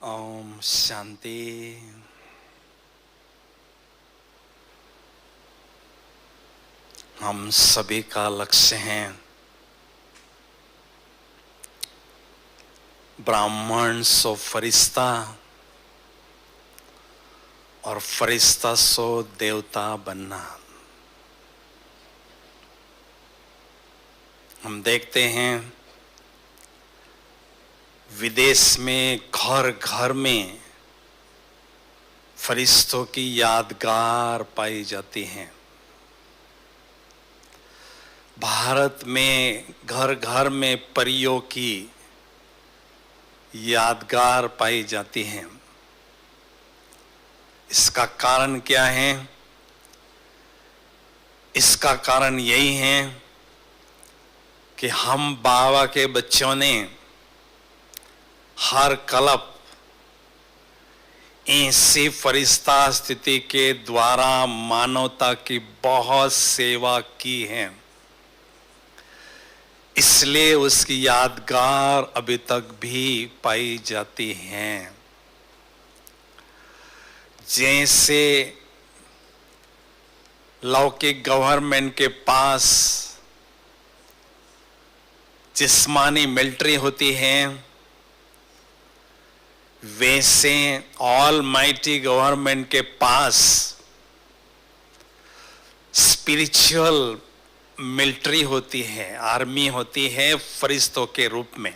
ओम शांति। हम सभी का लक्ष्य है ब्राह्मण सो फरिश्ता और फरिश्ता सो देवता बनना। हम देखते हैं विदेश में घर घर में फरिश्तों की यादगार पाई जाती हैं। भारत में घर घर में परियों की यादगार पाई जाती हैं। इसका कारण क्या है? इसका कारण यही है कि हम बाबा के बच्चों ने हर कल्प ऐसी फरिश्ता स्थिति के द्वारा मानवता की बहुत सेवा की है, इसलिए उसकी यादगार अभी तक भी पाई जाती हैं। जैसे लौकिक गवर्नमेंट के पास जिस्मानी मिलिट्री होती है, वैसे ऑल माइटी गवर्नमेंट के पास स्पिरिचुअल मिलिट्री होती है, आर्मी होती है फरिश्तों के रूप में।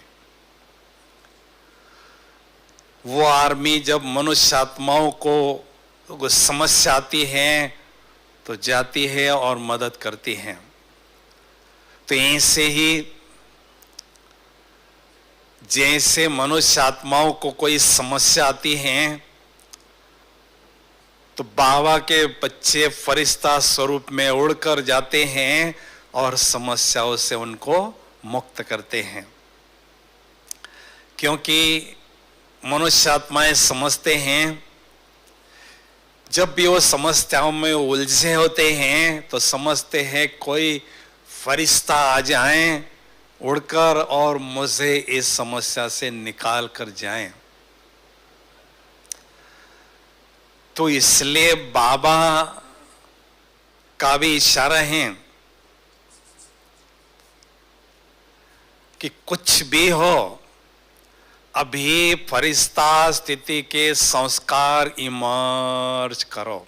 वो आर्मी जब मनुष्य आत्माओं को समस्या आती है तो जाती है और मदद करती है। तो ऐसे ही जैसे मनुष्य आत्माओं को कोई समस्या आती है तो बाबा के बच्चे फरिश्ता स्वरूप में उड़कर जाते हैं और समस्याओं से उनको मुक्त करते हैं। क्योंकि मनुष्य आत्माएं समझते हैं, जब भी वो समस्याओं में उलझे होते हैं तो समझते हैं कोई फरिश्ता आ जाए उड़कर और मुझे इस समस्या से निकाल कर जाएं। तो इसलिए बाबा का भी इशारा है कि कुछ भी हो, अभी फरिश्ता स्थिति के संस्कार इमर्ज करो,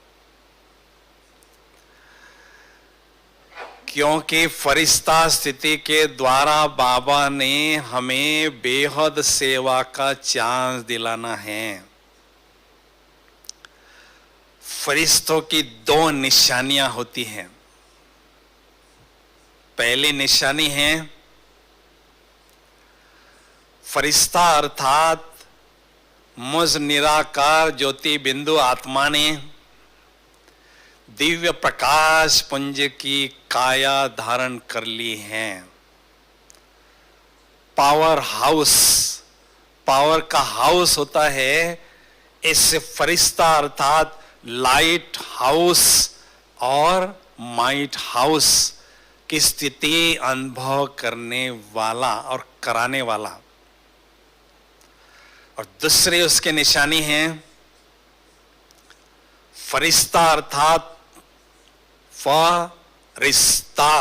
क्योंकि फरिश्ता स्थिति के द्वारा बाबा ने हमें बेहद सेवा का चांस दिलाना है। फरिश्तों की दो निशानियां होती हैं। पहली निशानी है फरिश्ता अर्थात मुझ निराकार ज्योति बिंदु आत्मा ने दिव्य प्रकाश पुंज की काया धारण कर ली है। पावर हाउस, पावर का हाउस होता है, इससे फरिश्ता अर्थात लाइट हाउस और माइट हाउस की स्थिति अनुभव करने वाला और कराने वाला। और दूसरी उसके निशानी है फरिश्ता अर्थात फरिश्ता,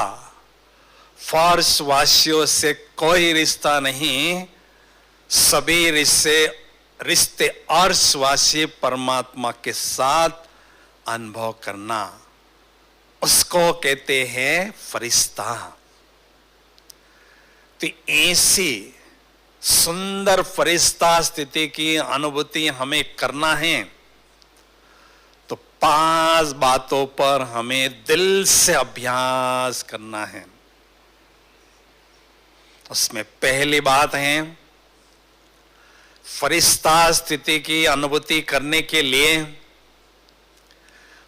फर्श वासियों से कोई रिश्ता नहीं, सभी रिश्ते अर्शवासी परमात्मा के साथ अनुभव करना, उसको कहते हैं फरिश्ता। तो ऐसी सुंदर फरिश्ता स्थिति की अनुभूति हमें करना है तो 5 बातों पर हमें दिल से अभ्यास करना है। उसमें पहली बात है, फरिश्ता स्थिति की अनुभूति करने के लिए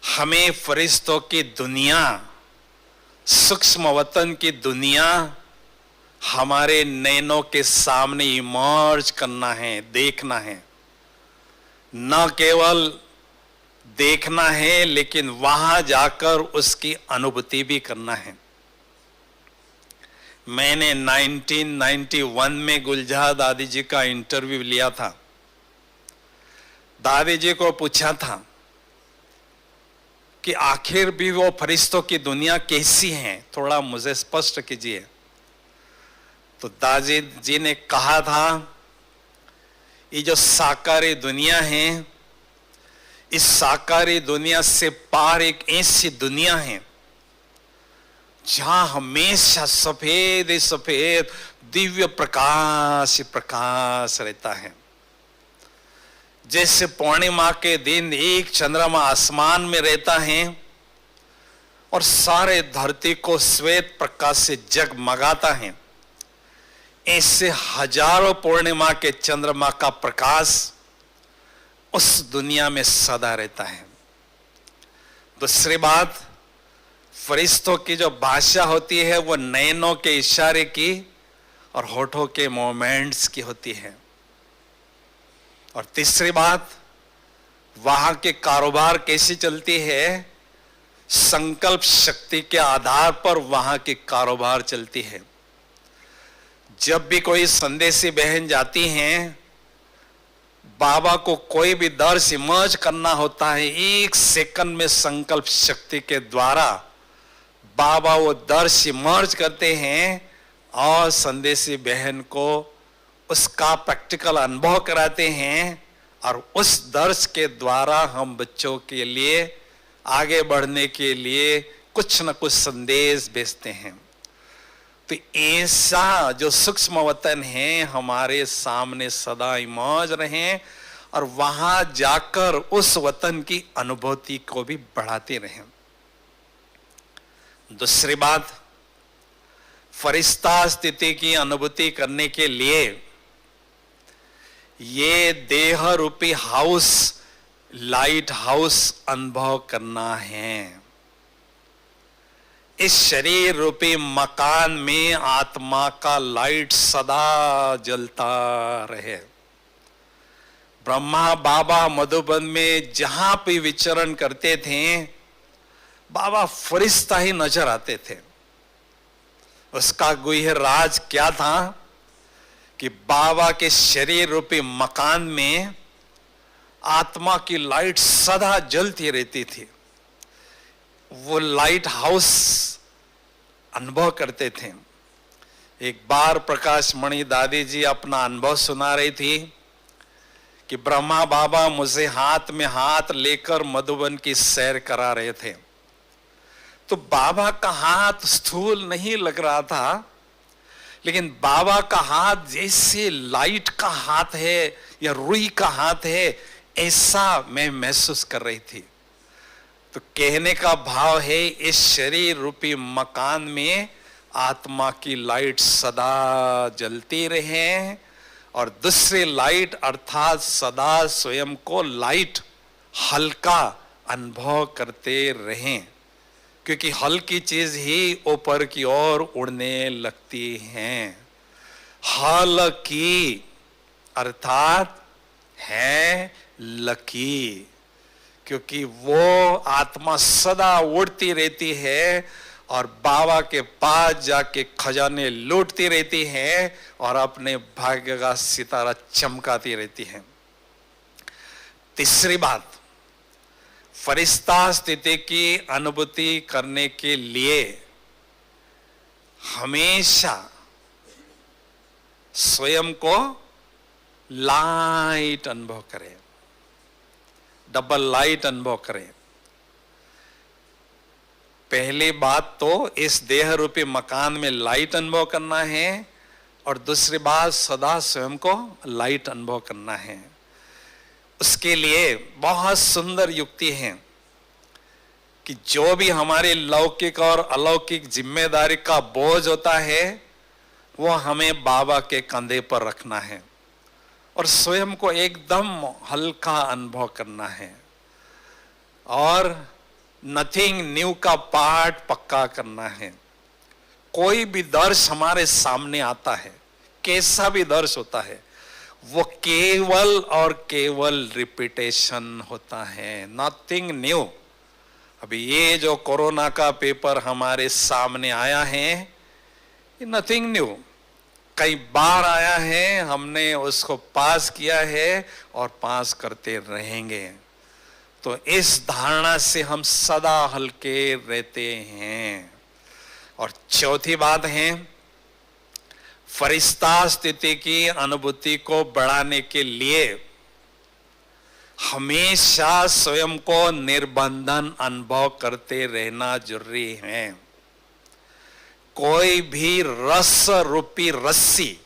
हमें फरिश्तों की दुनिया, सूक्ष्म वतन की दुनिया हमारे नैनों के सामने इमर्ज करना है, देखना है। न केवल देखना है लेकिन वहां जाकर उसकी अनुभूति भी करना है। मैंने 1991 में गुलजार दादी जी का इंटरव्यू लिया था। दादी जी को पूछा था कि आखिर भी वो फरिश्तों की दुनिया कैसी है, थोड़ा मुझे स्पष्ट कीजिए। तो दादी जी ने कहा था, ये जो साकारी दुनिया है, इस साकारी दुनिया से पार एक ऐसी दुनिया है जहां हमेशा सफेद ही सफेद दिव्य प्रकाश ही प्रकाश रहता है। जैसे पूर्णिमा के दिन एक चंद्रमा आसमान में रहता है और सारे धरती को श्वेत प्रकाश से जगमगाता है, ऐसे हजारों पूर्णिमा के चंद्रमा का प्रकाश उस दुनिया में सदा रहता है। दूसरी बात, फरिश्तों की जो भाषा होती है वो नैनों के इशारे की और होठों के मोमेंट्स की होती है। और तीसरी बात, वहां के कारोबार कैसी चलती है, संकल्प शक्ति के आधार पर वहां की कारोबार चलती है। जब भी कोई संदेशी बहन जाती हैं, बाबा को कोई भी दर्श इमर्ज करना होता है, एक सेकंड में संकल्प शक्ति के द्वारा बाबा वो दर्श इमर्ज करते हैं और संदेशी बहन को उसका प्रैक्टिकल अनुभव कराते हैं, और उस दर्श के द्वारा हम बच्चों के लिए आगे बढ़ने के लिए कुछ न कुछ संदेश भेजते हैं। तो ऐसा जो सूक्ष्म वतन है हमारे सामने सदा इमर्ज रहें और वहां जाकर उस वतन की अनुभूति को भी बढ़ाते रहें। दूसरी बात, फरिश्ता स्थिति की अनुभूति करने के लिए ये देह रूपी हाउस, लाइट हाउस अनुभव करना है। इस शरीर रूपी मकान में आत्मा का लाइट सदा जलता रहे। ब्रह्मा बाबा मधुबन में जहां भी विचरण करते थे, बाबा फरिश्ता ही नजर आते थे। उसका गुह्य राज क्या था कि बाबा के शरीर रूपी मकान में आत्मा की लाइट सदा जलती रहती थी। वो लाइट हाउस अनुभव करते थे। एक बार प्रकाश मणि दादी जी अपना अनुभव सुना रही थी कि ब्रह्मा बाबा मुझे हाथ में हाथ लेकर मधुबन की सैर करा रहे थे। तो बाबा का हाथ स्थूल नहीं लग रहा था, लेकिन बाबा का हाथ जैसे लाइट का हाथ है या रुई का हाथ है, ऐसा मैं महसूस कर रही थी। तो कहने का भाव है, इस शरीर रूपी मकान में आत्मा की लाइट सदा जलती रहे और दूसरी लाइट अर्थात सदा स्वयं को लाइट हल्का अनुभव करते रहें, क्योंकि हल्की चीज ही ऊपर की ओर उड़ने लगती हैं। हल्की अर्थात है लकी, क्योंकि वो आत्मा सदा उड़ती रहती है और बाबा के पास जाके खजाने लूटती रहती है और अपने भाग्य का सितारा चमकाती रहती है। तीसरी बात, फरिश्ता स्थिति की अनुभूति करने के लिए हमेशा स्वयं को लाइट अनुभव करें, डबल लाइट अनुभव करें। पहली बात तो इस देह रूपी मकान में लाइट अनुभव करना है और दूसरी बात सदा स्वयं को लाइट अनुभव करना है। उसके लिए बहुत सुंदर युक्ति है कि जो भी हमारी लौकिक और अलौकिक जिम्मेदारी का बोझ होता है वो हमें बाबा के कंधे पर रखना है और स्वयं को एकदम हल्का अनुभव करना है और नथिंग न्यू का पाठ पक्का करना है। कोई भी दर्श हमारे सामने आता है, कैसा भी दर्श होता है, वो केवल और केवल रिपीटेशन होता है, नथिंग न्यू। अभी ये जो कोरोना का पेपर हमारे सामने आया है, ये नथिंग न्यू। कई बार आया है, हमने उसको पास किया है और पास करते रहेंगे। तो इस धारणा से हम सदा हल्के रहते हैं। और चौथी बात है, फरिश्ता स्थिति की अनुभूति को बढ़ाने के लिए हमेशा स्वयं को निर्बंधन अनुभव करते रहना जरूरी है। कोई भी रस रूपी रस्सी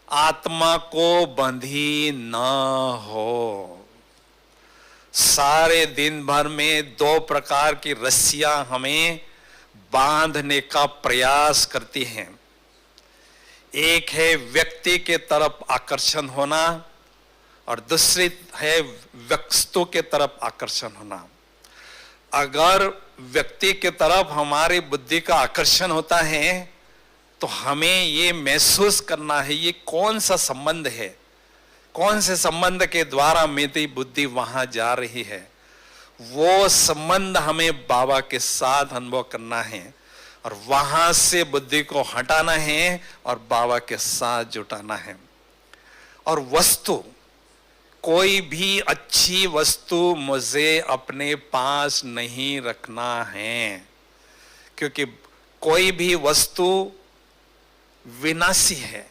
आत्मा को बंधी न हो। सारे दिन भर में दो प्रकार की रस्सियां हमें बांधने का प्रयास करती हैं। एक है व्यक्ति के तरफ आकर्षण होना और दूसरी है वस्तु के तरफ आकर्षण होना। अगर व्यक्ति के तरफ हमारी बुद्धि का आकर्षण होता है तो हमें ये महसूस करना है ये कौन सा संबंध है, कौन से संबंध के द्वारा मेरी बुद्धि वहां जा रही है। वो संबंध हमें बाबा के साथ अनुभव करना है और वहां से बुद्धि को हटाना है और बाबा के साथ जुटाना है। और वस्तु, कोई भी अच्छी वस्तु मुझे अपने पास नहीं रखना है, क्योंकि कोई भी वस्तु विनाशी है।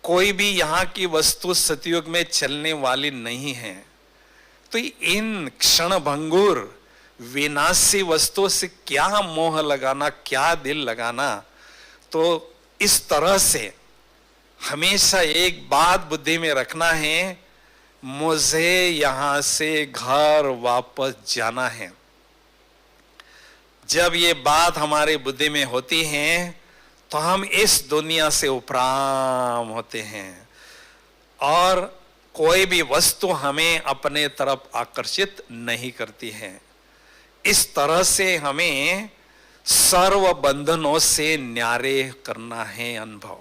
कोई भी यहाँ की वस्तु सतयुग में चलने वाली नहीं है। तो इन क्षण भंगुर विनाशी वस्तु से क्या मोह लगाना, क्या दिल लगाना। तो इस तरह से हमेशा एक बात बुद्धि में रखना है, मुझे यहां से घर वापस जाना है। जब ये बात हमारी बुद्धि में होती है तो हम इस दुनिया से उपराम होते हैं और कोई भी वस्तु हमें अपने तरफ आकर्षित नहीं करती है। इस तरह से हमें सर्व बंधनों से न्यारे करना है अनुभव।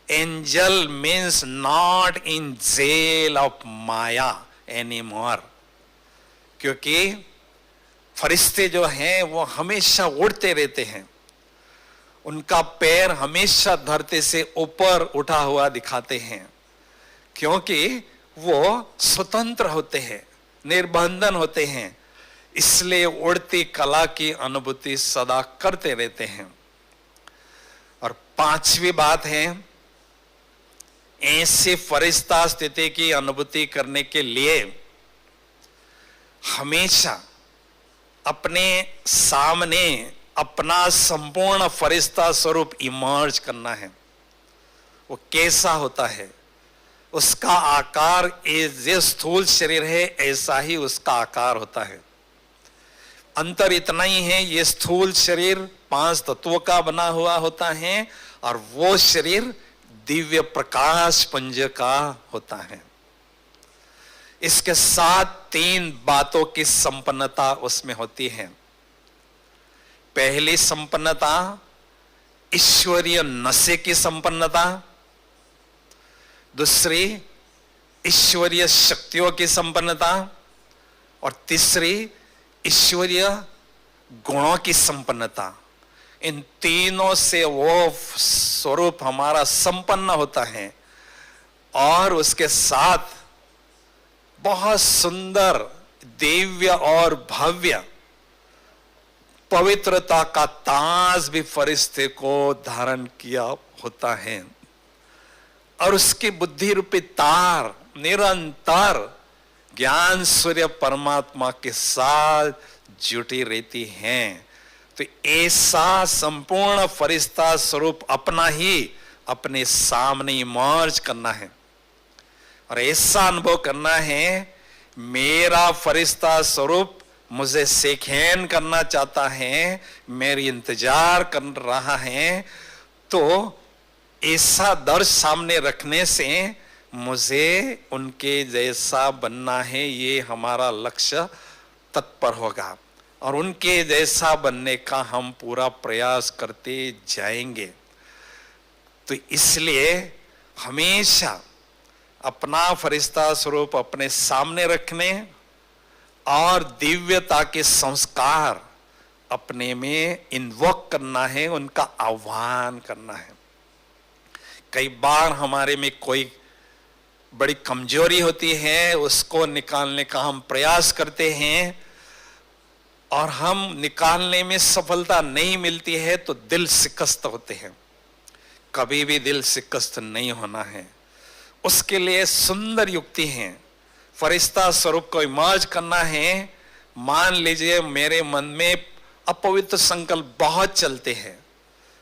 Angel means not in jail of maya anymore, क्योंकि फरिश्ते जो हैं वो हमेशा उड़ते रहते हैं। उनका पैर हमेशा धरती से ऊपर उठा हुआ दिखाते हैं, क्योंकि वो स्वतंत्र होते हैं, निर्बंधन होते हैं। इसलिए उड़ती कला की अनुभूति सदा करते रहते हैं। और पांचवी बात है, ऐसे फरिश्ता स्थिति की अनुभूति करने के लिए हमेशा अपने सामने अपना संपूर्ण फरिश्ता स्वरूप इमर्ज करना है। वो कैसा होता है, उसका आकार जो स्थूल शरीर है ऐसा ही उसका आकार होता है। अंतर इतना ही है, ये स्थूल शरीर 5 तत्वों का बना हुआ होता है और वो शरीर दिव्य प्रकाश पुंज का होता है। इसके साथ 3 बातों की संपन्नता उसमें होती है। पहली संपन्नता ईश्वरीय नशे की संपन्नता, दूसरी ईश्वरीय शक्तियों की संपन्नता और तीसरी ईश्वरीय गुणों की संपन्नता। इन तीनों से वो स्वरूप हमारा संपन्न होता है और उसके साथ बहुत सुंदर दिव्य और भव्य पवित्रता का ताज भी फरिश्ते को धारण किया होता है। और उसकी बुद्धि रूपी तार निरंतर ज्ञान सूर्य परमात्मा के साथ जुटी रहती हैं। तो ऐसा संपूर्ण फरिश्ता स्वरूप अपना ही अपने सामने इमर्ज करना है और ऐसा अनुभव करना है, मेरा फरिश्ता स्वरूप मुझे सेखेन करना चाहता है, मेरी इंतजार कर रहा है। तो ऐसा दर्श सामने रखने से मुझे उनके जैसा बनना है, ये हमारा लक्ष्य तत्पर होगा और उनके जैसा बनने का हम पूरा प्रयास करते जाएंगे। तो इसलिए हमेशा अपना फरिश्ता स्वरूप अपने सामने रखने और दिव्यता के संस्कार अपने में इन्वोक करना है, उनका आह्वान करना है। कई बार हमारे में कोई बड़ी कमजोरी होती है, उसको निकालने का हम प्रयास करते हैं और हम निकालने में सफलता नहीं मिलती है तो दिल शिकस्त होते हैं। कभी भी दिल शिकस्त नहीं होना है। उसके लिए सुंदर युक्ति है। फरिश्ता स्वरूप को इमर्ज करना है। मान लीजिए मेरे मन में अपवित्र संकल्प बहुत चलते हैं,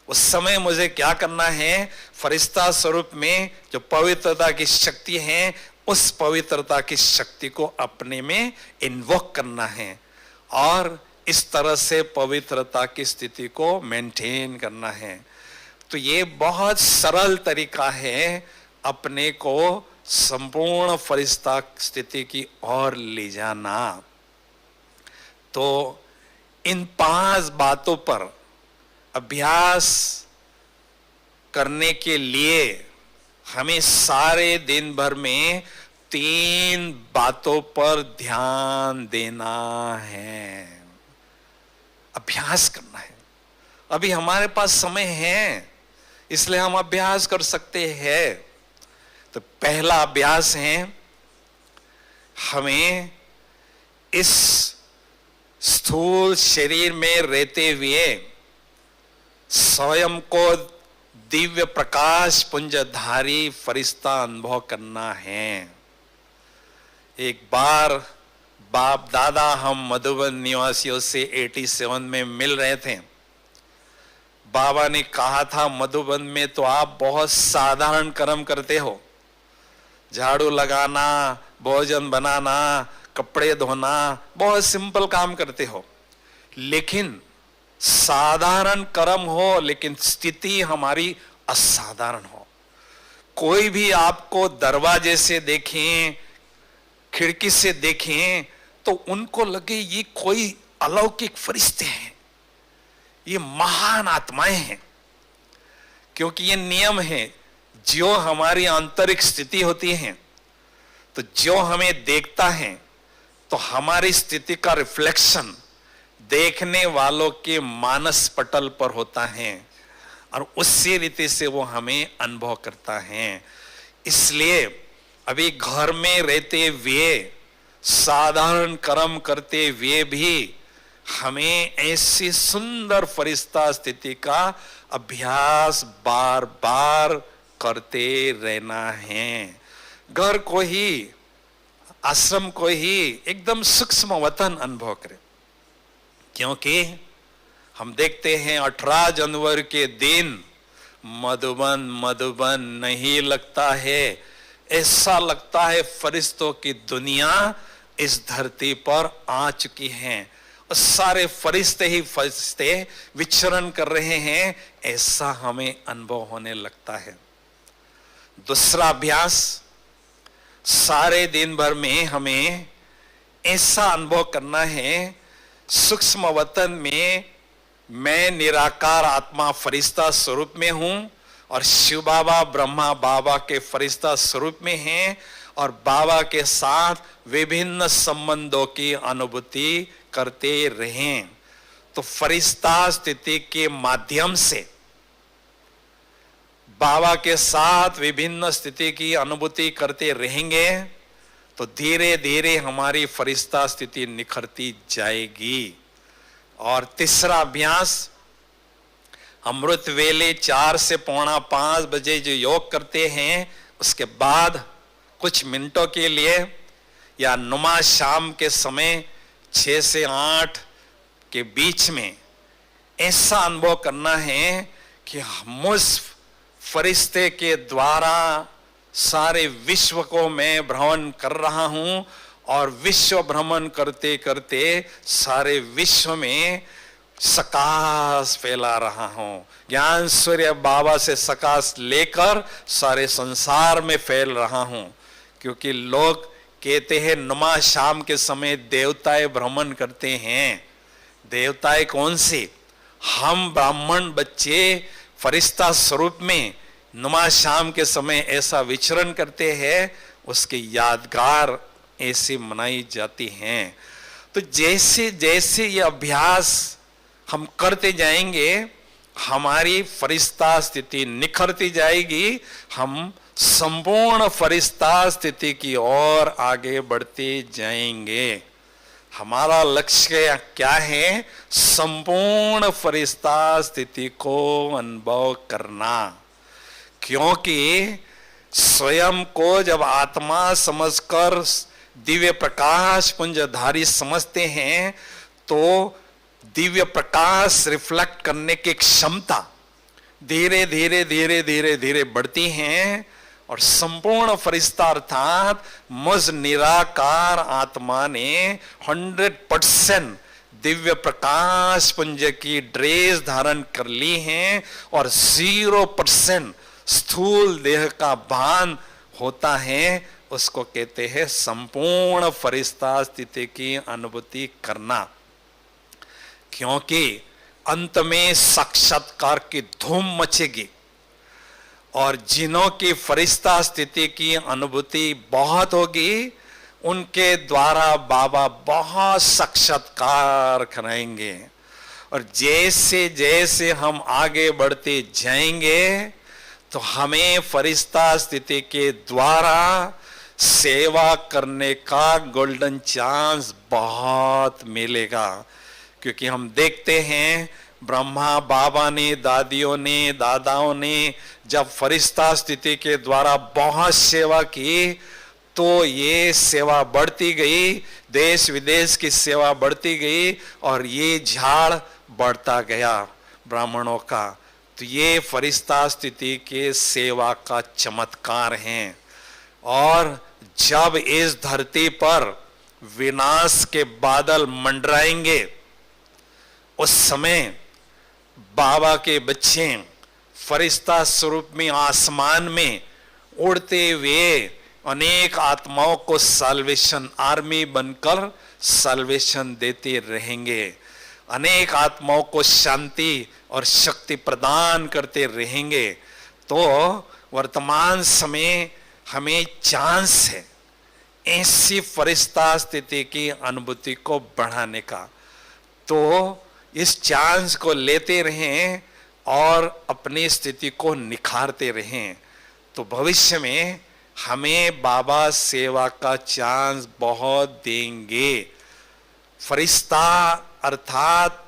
उस समय मुझे क्या करना है? फरिश्ता स्वरूप में जो पवित्रता की शक्ति है, उस पवित्रता की शक्ति को अपने में इन्वोक करना है और इस तरह से पवित्रता की स्थिति को मेंटेन करना है। तो ये बहुत सरल तरीका है अपने को संपूर्ण फरिश्ता स्थिति की ओर ले जाना। तो इन 5 बातों पर अभ्यास करने के लिए हमें सारे दिन भर में 3 बातों पर ध्यान देना है, अभ्यास करना है। अभी हमारे पास समय है, इसलिए हम अभ्यास कर सकते हैं। तो पहला अभ्यास है, हमें इस स्थूल शरीर में रहते हुए स्वयं को दिव्य प्रकाश पुंजधारी फरिश्ता अनुभव करना है। एक बार बाप दादा हम मधुबन निवासियों से 87 में मिल रहे थे। बाबा ने कहा था, मधुबन में तो आप बहुत साधारण कर्म करते हो, झाड़ू लगाना, भोजन बनाना, कपड़े धोना, बहुत सिंपल काम करते हो, लेकिन साधारण कर्म हो लेकिन स्थिति हमारी असाधारण हो। कोई भी आपको दरवाजे से देखें, खिड़की से देखें तो उनको लगे ये कोई अलौकिक फरिश्ते हैं, ये महान आत्माएं हैं। क्योंकि ये नियम है, जो हमारी आंतरिक स्थिति होती है, तो जो हमें देखता है तो हमारी स्थिति का रिफ्लेक्शन देखने वालों के मानस पटल पर होता है और उसी रीति से वो हमें अनुभव करता है। इसलिए अभी घर में रहते हुए, साधारण कर्म करते हुए भी हमें ऐसी सुंदर फरिश्ता स्थिति का अभ्यास बार बार करते रहना है। घर को ही, आश्रम को ही एकदम सूक्ष्म वतन अनुभव करें। क्योंकि हम देखते हैं 18 जनवरी के दिन मधुबन नहीं लगता है, ऐसा लगता है फरिश्तों की दुनिया इस धरती पर आ चुकी है और सारे फरिश्ते ही फरिश्ते विचरण कर रहे हैं, ऐसा हमें अनुभव होने लगता है। दूसरा अभ्यास, सारे दिन भर में हमें ऐसा अनुभव करना है, सूक्ष्म वतन में मैं निराकार आत्मा फरिश्ता स्वरूप में हूं और शिव बाबा ब्रह्मा बाबा के फरिश्ता स्वरूप में हैं और बाबा के साथ विभिन्न संबंधों की अनुभूति करते रहें। तो फरिश्ता स्थिति के माध्यम से बाबा के साथ विभिन्न स्थिति की अनुभूति करते रहेंगे तो धीरे धीरे हमारी फरिश्ता स्थिति निखरती जाएगी। और तीसरा अभ्यास, अमृत वेले 4 से 4:45 बजे जो योग करते हैं, उसके बाद कुछ मिनटों के लिए या नुमा शाम के समय 6 से 8 के बीच में ऐसा अनुभव करना है कि मुझ फरिश्ते के द्वारा सारे विश्व को मैं भ्रमण कर रहा हूं और विश्व भ्रमण करते करते सारे विश्व में सकाश फैला रहा हूं। ज्ञान सूर्य बाबा से सकाश लेकर सारे संसार में फैल रहा हूं। क्योंकि लोग कहते हैं नुमा शाम के समय देवताएं भ्रमण करते हैं। देवताएं कौन सी? हम ब्राह्मण बच्चे फरिश्ता स्वरूप में नुमा शाम के समय ऐसा विचरण करते हैं, उसकी यादगार ऐसी मनाई जाती हैं। तो जैसे जैसे ये अभ्यास हम करते जाएंगे हमारी फरिश्ता स्थिति निखरती जाएगी, हम संपूर्ण फरिश्ता स्थिति की ओर आगे बढ़ते जाएंगे। हमारा लक्ष्य क्या है? संपूर्ण फरिश्ता स्थिति को अनुभव करना। क्योंकि स्वयं को जब आत्मा समझकर दिव्य प्रकाश पुंजधारी समझते हैं तो दिव्य प्रकाश रिफ्लेक्ट करने की क्षमता धीरे धीरे धीरे धीरे धीरे बढ़ती हैं और संपूर्ण फरिश्ता अर्थात मुझ निराकार आत्मा ने 100% दिव्य प्रकाश पुंज की ड्रेस धारण कर ली है और 0% स्थूल देह का भान होता है। उसको कहते हैं संपूर्ण फरिश्ता स्थिति की अनुभूति करना। क्योंकि अंत में साक्षात्कार की धूम मचेगी और जिन्हों की फरिश्ता स्थिति की अनुभूति बहुत होगी उनके द्वारा बाबा बहुत साक्षात्कार कराएंगे। और जैसे जैसे हम आगे बढ़ते जाएंगे तो हमें फरिश्ता स्थिति के द्वारा सेवा करने का गोल्डन चांस बहुत मिलेगा। क्योंकि हम देखते हैं ब्रह्मा बाबा ने, दादियों ने, दादाओं ने जब फरिश्ता स्थिति के द्वारा बहुत सेवा की तो ये सेवा बढ़ती गई, देश विदेश की सेवा बढ़ती गई और ये झाड़ बढ़ता गया ब्राह्मणों का। तो ये फरिश्ता स्थिति के सेवा का चमत्कार है। और जब इस धरती पर विनाश के बादल मंडराएंगे उस समय बाबा के बच्चे फरिश्ता स्वरूप में आसमान में उड़ते हुए अनेक आत्माओं को साल्वेशन आर्मी बनकर साल्वेशन देते रहेंगे, अनेक आत्माओं को शांति और शक्ति प्रदान करते रहेंगे। तो वर्तमान समय हमें चांस है ऐसी फरिश्ता स्थिति की अनुभूति को बढ़ाने का। तो इस चांस को लेते रहें और अपनी स्थिति को निखारते रहें तो भविष्य में हमें बाबा सेवा का चांस बहुत देंगे। फरिश्ता अर्थात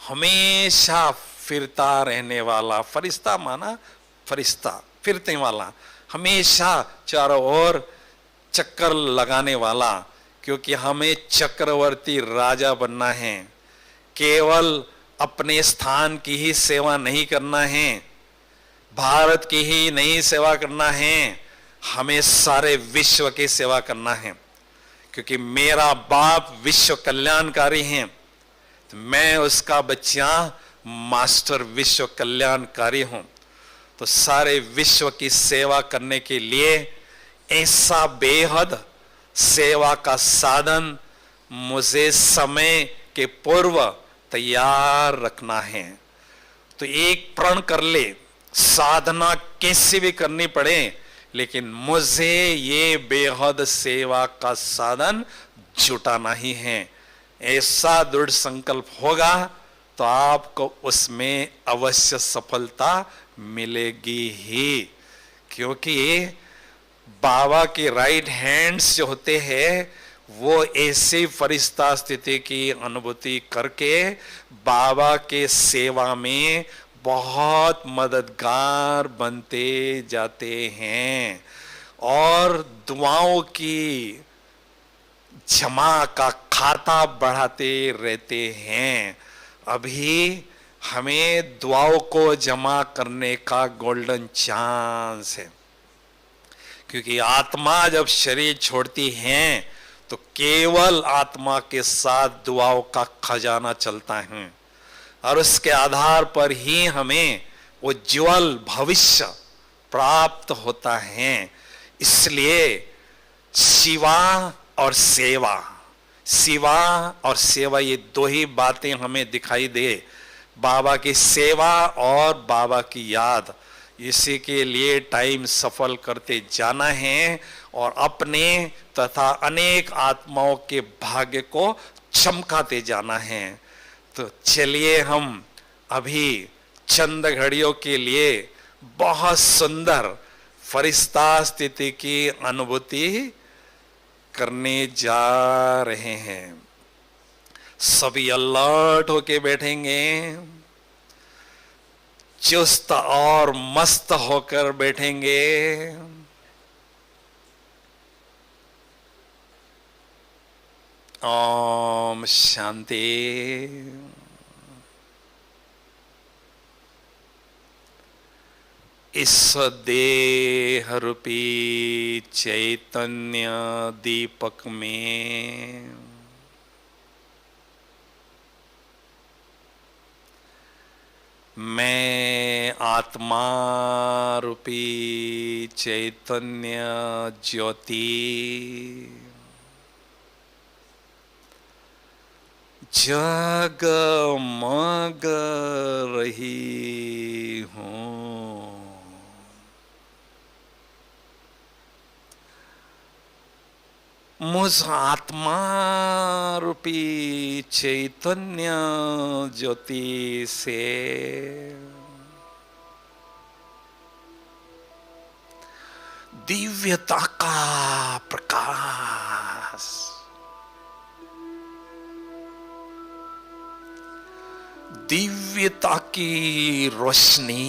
हमेशा फिरता रहने वाला, फरिश्ता माना फरिश्ता फिरते वाला, हमेशा चारों ओर चक्कर लगाने वाला। क्योंकि हमें चक्रवर्ती राजा बनना है, केवल अपने स्थान की ही सेवा नहीं करना है, भारत की ही नहीं सेवा करना है, हमें सारे विश्व की सेवा करना है। क्योंकि मेरा बाप विश्व कल्याणकारी है तो मैं उसका बच्चा मास्टर विश्व कल्याणकारी हूं। तो सारे विश्व की सेवा करने के लिए ऐसा बेहद सेवा का साधन मुझे समय के पूर्व तैयार रखना है। तो एक प्रण कर ले, साधना कैसे भी करनी पड़े लेकिन मुझे ये बेहद सेवा का साधन जुटाना ही है। ऐसा दृढ़ संकल्प होगा तो आपको उसमें अवश्य सफलता मिलेगी ही। क्योंकि बाबा के राइट हैंड्स जो होते हैं वो ऐसी फरिश्ता स्थिति की अनुभूति करके बाबा के सेवा में बहुत मददगार बनते जाते हैं और दुआओं की जमा का खाता बढ़ाते रहते हैं। अभी हमें दुआओं को जमा करने का गोल्डन चांस है। क्योंकि आत्मा जब शरीर छोड़ती है तो केवल आत्मा के साथ दुआओं का खजाना चलता है और उसके आधार पर ही हमें उज्ज्वल भविष्य प्राप्त होता है। इसलिए शिवा और सेवा, शिवा और सेवा ये दो ही बातें हमें दिखाई दे, बाबा की सेवा और बाबा की याद। इसी के लिए टाइम सफल करते जाना है और अपने तथा अनेक आत्माओं के भाग्य को चमकाते जाना है। तो चलिए हम अभी चंद घड़ियों के लिए बहुत सुंदर फरिश्ता स्थिति की अनुभूति करने जा रहे हैं। सभी अलर्ट होके बैठेंगे, चुस्त और मस्त होकर बैठेंगे। ओम शांति। इस देह रूपी चैतन्य दीपक में मैं आत्मा रूपी चैतन्य ज्योति जगमग रही हूँ। मुझ आत्मा रूपी चैतन्य ज्योति से दिव्यता का प्रकाश, दिव्यता की रोशनी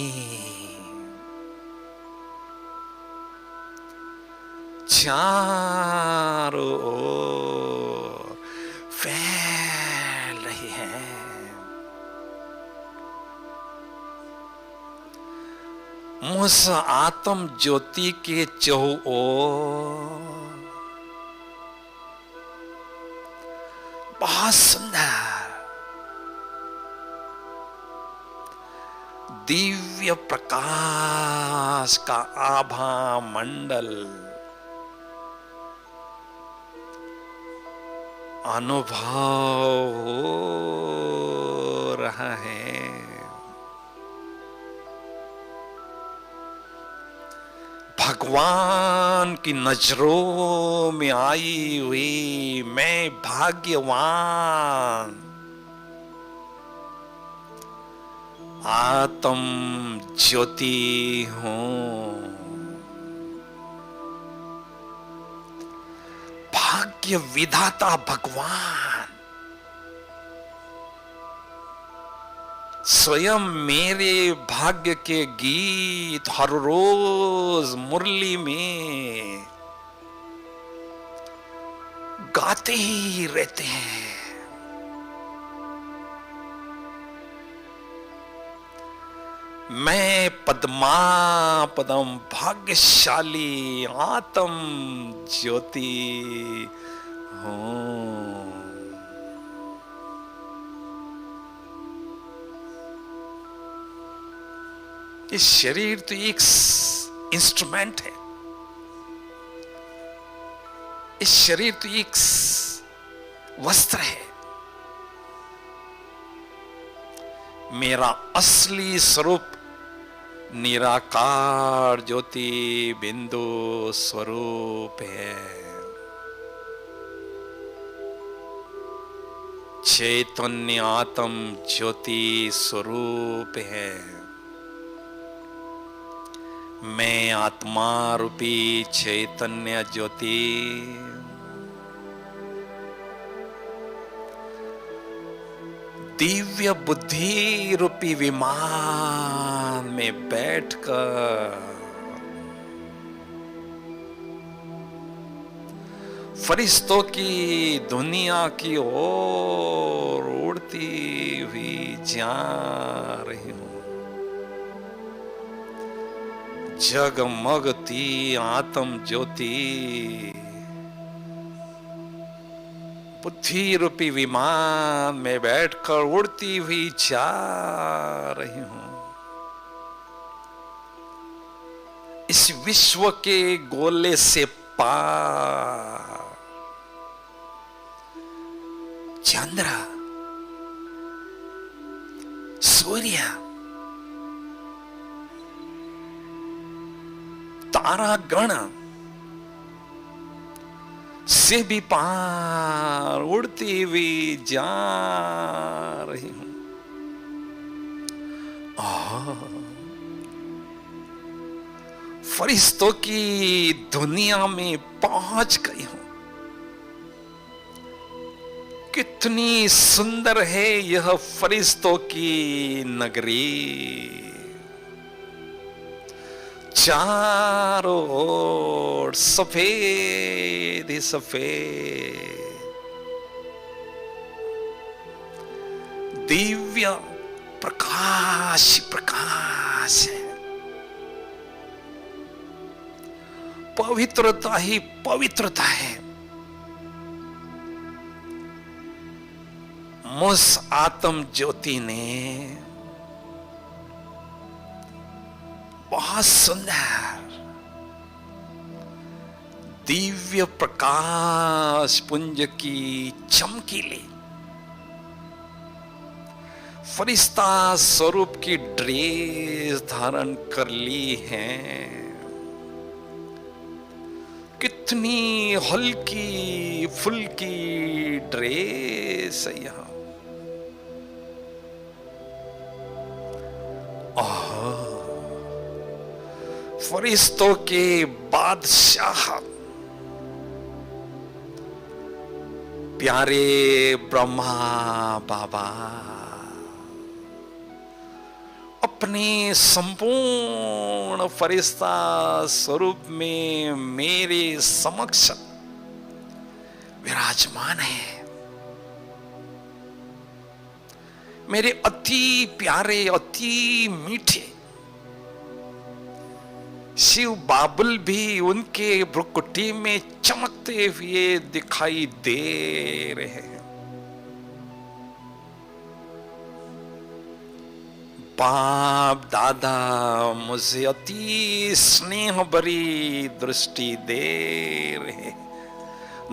चारों ओर फैल रही है। मुझ आत्म ज्योति के चौओर बहुत सुंदर दिव्य प्रकाश का आभा मंडल अनुभव हो रहा है। भगवान की नजरों में आई हुई मैं भाग्यवान आत्म ज्योति हूं। भाग्य विधाता भगवान स्वयं मेरे भाग्य के गीत हर रोज मुरली में गाते ही रहते हैं। मैं पद्मा पदम भाग्यशाली आत्म ज्योति हूं। इस शरीर तो एक इंस्ट्रूमेंट है, इस शरीर तो एक वस्त्र है। मेरा असली स्वरूप निराकार ज्योति बिंदु स्वरूप है। चैतन्य आत्म ज्योति स्वरूप है। मैं आत्मा रूपी चैतन्य ज्योति दिव्य बुद्धि रूपी विमान में बैठकर फरिश्तों की दुनिया की ओर उड़ती हुई जा रही हूं। जगमगती आत्म ज्योति बुद्धि रूपी विमान में बैठकर उड़ती हुई जा रही हूं। इस विश्व के गोले से पार चंद्र, सूर्य, तारा गण से भी पार उड़ती हुई जा रही हूं। फरिश्तों की दुनिया में पहुंच गई हूं। कितनी सुंदर है यह फरिश्तों की नगरी। चारों ओर सफेद ही सफेद, दिव्य प्रकाश प्रकाश है। पवित्रता ही पवित्रता है। मुझ आत्म ज्योति ने बहुत सुंदर दिव्य प्रकाश पुंज की चमकीली फरिश्ता स्वरूप की ड्रेस धारण कर ली है। कितनी हल्की फुल्की ड्रेस है यहां। फरिश्तों के बादशाह प्यारे ब्रह्मा बाबा अपने संपूर्ण फरिश्ता स्वरूप में मेरे समक्ष विराजमान है। मेरे अति प्यारे अति मीठे शिव बाबुल भी उनके भ्रुकुटी में चमकते हुए दिखाई दे रहे हैं। बाप दादा मुझे अति स्नेह भरी दृष्टि दे रहे,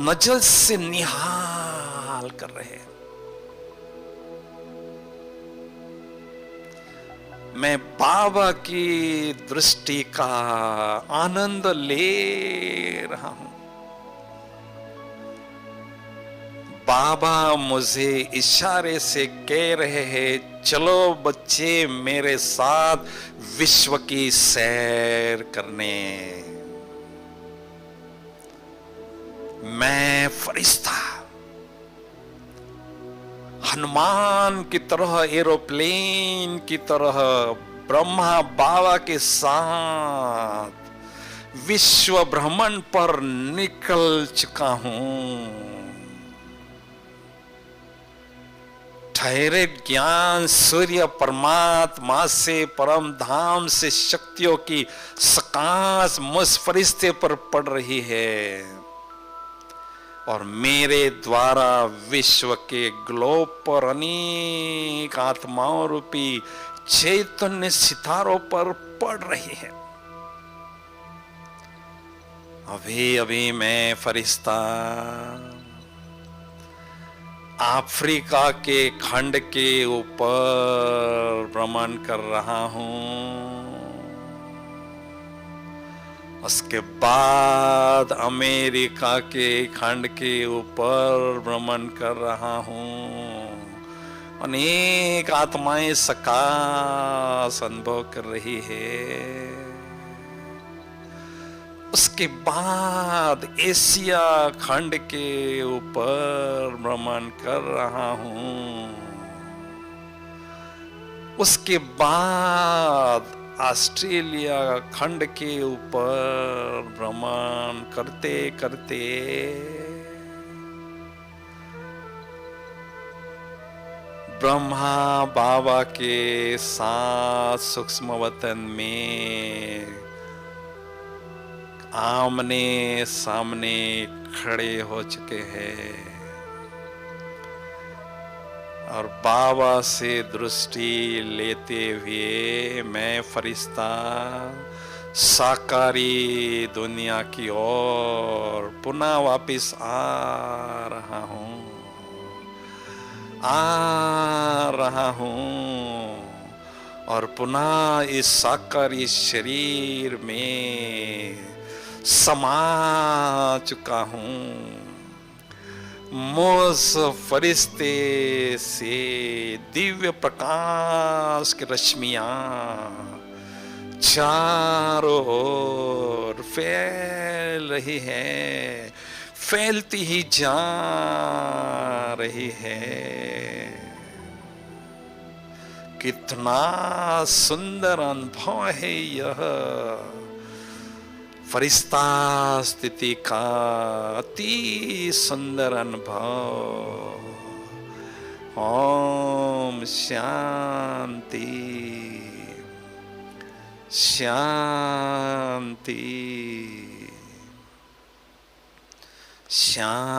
नजर से निहाल कर रहे हैं। मैं बाबा की दृष्टि का आनंद ले रहा हूं। बाबा मुझे इशारे से कह रहे हैं, चलो बच्चे मेरे साथ विश्व की सैर करने। मैं फरिश्ता हनुमान की तरह, एरोप्लेन की तरह ब्रह्मा बाबा के साथ विश्व भ्रमण पर निकल चुका हूं। ठहरे ज्ञान सूर्य परमात्मा से, परम धाम से शक्तियों की सकाश मुझ फरिश्ते पर पड़ रही है और मेरे द्वारा विश्व के ग्लोब पर अनेक आत्माओं रूपी चैतन्य सितारों पर पड़ रही है। अभी अभी मैं फरिश्ता अफ्रीका के खंड के ऊपर भ्रमण कर रहा हूं। उसके बाद अमेरिका के खंड के ऊपर भ्रमण कर रहा हूं। अनेक आत्माएं सकाश अनुभव कर रही है। उसके बाद एशिया खंड के ऊपर भ्रमण कर रहा हूं। उसके बाद ऑस्ट्रेलिया खंड के ऊपर भ्रमण करते करते ब्रह्मा बाबा के साथ सूक्ष्म वतन में आमने सामने खड़े हो चुके हैं और बाबा से दृष्टि लेते हुए मैं फरिश्ता साकारी दुनिया की ओर पुनः वापिस आ रहा हूं और पुनः इस साकारी शरीर में समा चुका हूं। मुझ फरिश्ते से दिव्य प्रकाश की रश्मियां चारों ओर फैल रही है, फैलती ही जा रही है। कितना सुंदर अनुभव है यह, फरिश्ता स्थिति का अति सुंदर अनुभव। ओम शांति शांति शांति।